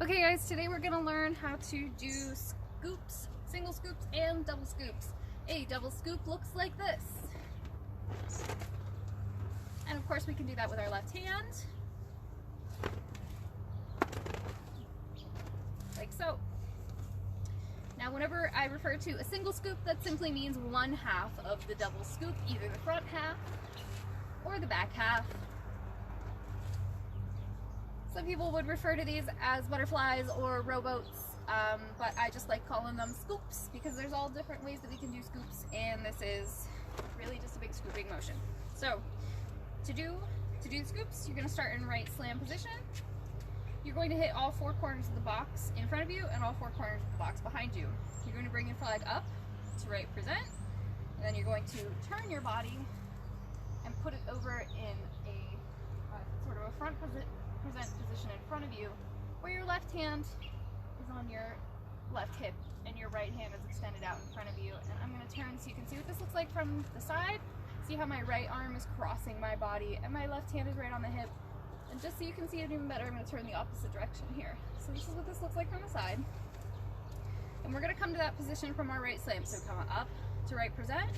Okay guys, today we're going to learn how to do scoops, single scoops and double scoops. A double scoop looks like this. And of course we can do that with our left hand. Like so. Now whenever I refer to a single scoop, that simply means one half of the double scoop, either the front half or the back half. Some people would refer to these as butterflies or rowboats, but I just like calling them scoops because there's all different ways that we can do scoops, and this is really just a big scooping motion. So to do the scoops, you're going to start in right slam position. You're going to hit all four corners of the box in front of you and all four corners of the box behind you. You're going to bring your flag up to right present, and then you're going to turn your body and put it over in a sort of a front present position in front of you, where your left hand is on your left hip and your right hand is extended out in front of you. And I'm going to turn so you can see what this looks like from the side. See how my right arm is crossing my body and my left hand is right on the hip. And just so you can see it even better, I'm going to turn the opposite direction here. So this is what this looks like from the side. And we're going to come to that position from our right slam. So come up to right present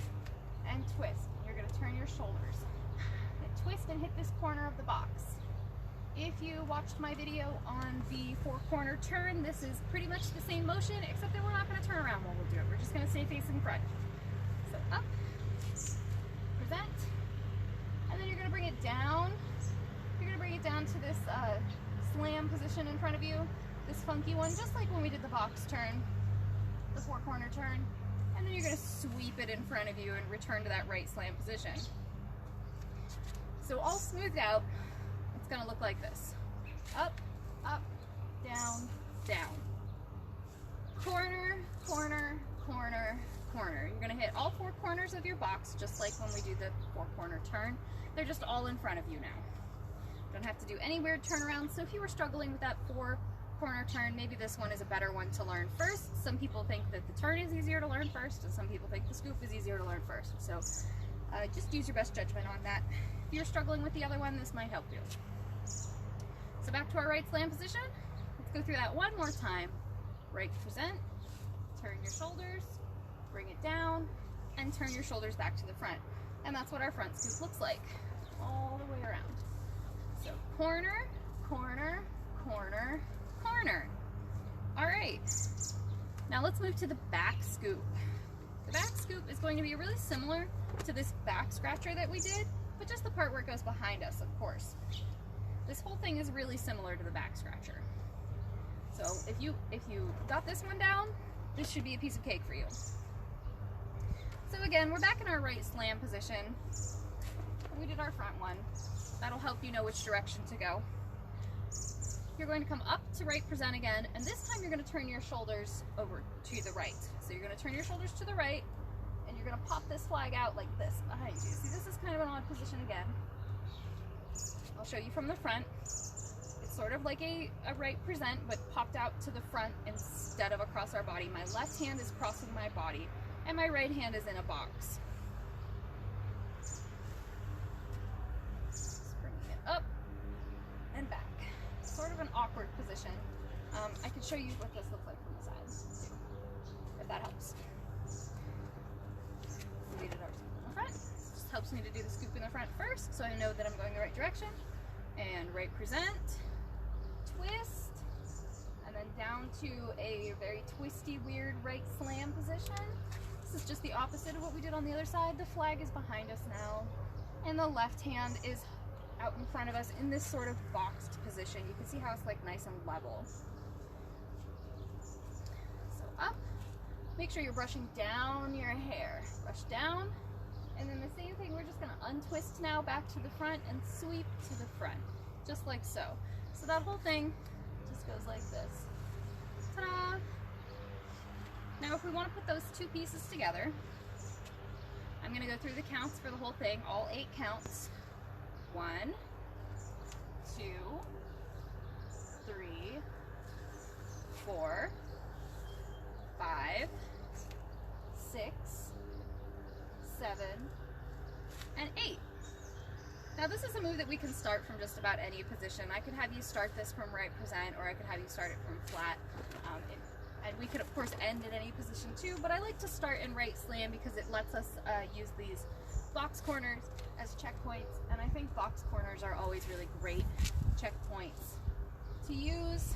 and twist. You're going to turn your shoulders and twist and hit this corner of the box. If you watched my video on the four corner turn, this is pretty much the same motion, except that we're not going to turn around while we'll do it. We're just going to stay facing front. So up, present, and then you're going to bring it down. You're going to bring it down to this slam position in front of you, this funky one, just like when we did the box turn, the four corner turn. And then you're going to sweep it in front of you and return to that right slam position. So all smoothed out, it's going to look like this. Up, up, down, down. Corner, corner, corner, corner. You're going to hit all four corners of your box, just like when we do the four corner turn. They're just all in front of you now. Don't have to do any weird turnarounds. So if you were struggling with that four corner turn, maybe this one is a better one to learn first. Some people think that the turn is easier to learn first, and some people think the scoop is easier to learn first. So just use your best judgment on that. If you're struggling with the other one, this might help you. So back to our right slam position. Let's go through that one more time. Right present, turn your shoulders, bring it down, and turn your shoulders back to the front. And that's what our front scoop looks like, all the way around. So corner, corner, corner, corner. All right, now let's move to the back scoop. The back scoop is going to be really similar to this back scratcher that we did, but just the part where it goes behind us, of course. This whole thing is really similar to the back scratcher. So if you got this one down, this should be a piece of cake for you. So again, we're back in our right slam position. We did our front one. That'll help you know which direction to go. You're going to come up to right present again, and this time you're going to turn your shoulders over to the right. So you're going to turn your shoulders to the right, and you're going to pop this flag out like this behind you. See, this is kind of an odd position again. I'll show you from the front. It's sort of like a right present, but popped out to the front instead of across our body. My left hand is crossing my body, and my right hand is in a box. Just bringing it up and back. Sort of an awkward position. I can show you what this looks like from the side, if that helps. We did our scoop in the front. Just helps me to do the scoop in the front first, so I know that I'm going the right direction. And right present, twist, and then down to a very twisty, weird right slam position. This is just the opposite of what we did on the other side. The flag is behind us now, and the left hand is out in front of us in this sort of boxed position. You can see how it's like nice and level. So up, make sure you're brushing down your hair. Brush down. And then the same thing, we're just going to untwist now back to the front and sweep to the front, just like so. So that whole thing just goes like this. Ta-da! Now if we want to put those two pieces together, I'm going to go through the counts for the whole thing, all 8 counts. 1, 2, 3, 4, 5, 6, 7, and 8. Now this is a move that we can start from just about any position. I could have you start this from right present, or I could have you start it from flat. And we could of course end in any position too, but I like to start in right slam because it lets us use these box corners as checkpoints, and I think box corners are always really great checkpoints to use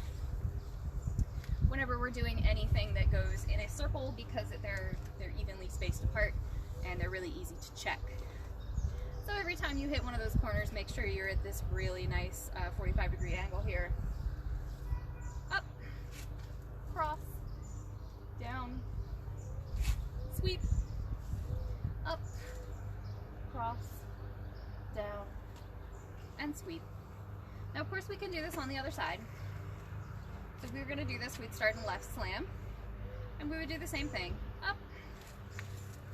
whenever we're doing anything that goes in a circle, because they're evenly spaced apart and they're really easy to check. So every time you hit one of those corners, make sure you're at this really nice 45-degree angle here. Up, cross, down, sweep, up, cross, down, and sweep. Now of course we can do this on the other side. If we were going to do this, we'd start in left slam, and we would do the same thing. Up,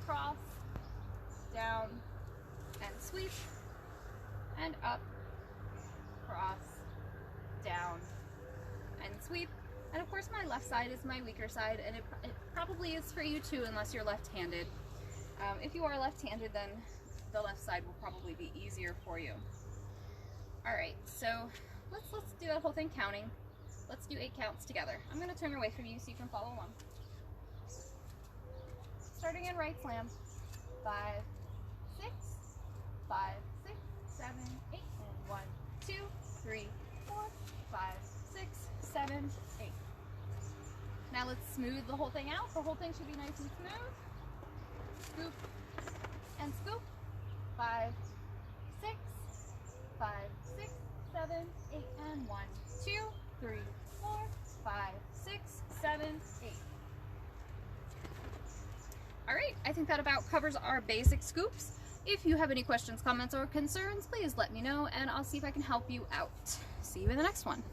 cross, down, and sweep, and up, cross, down, and sweep. And of course my left side is my weaker side, and it probably is for you too, unless you're left-handed. If you are left-handed, then the left side will probably be easier for you. Alright, so let's do that whole thing counting. Let's do 8 counts together. I'm going to turn away from you so you can follow along. Starting in right slam. 5, 6, 5, 6, 7, 8, and 1, 2, 3, 4, 5, 6, 7, 8. Now let's smooth the whole thing out. The whole thing should be nice and smooth. Scoop and scoop. 5, 6, 5, 6, 7, 8, and 1, 2, 3, 4, 5, 6, 7, 8. Alright, I think that about covers our basic scoops. If you have any questions, comments, or concerns, please let me know, and I'll see if I can help you out. See you in the next one.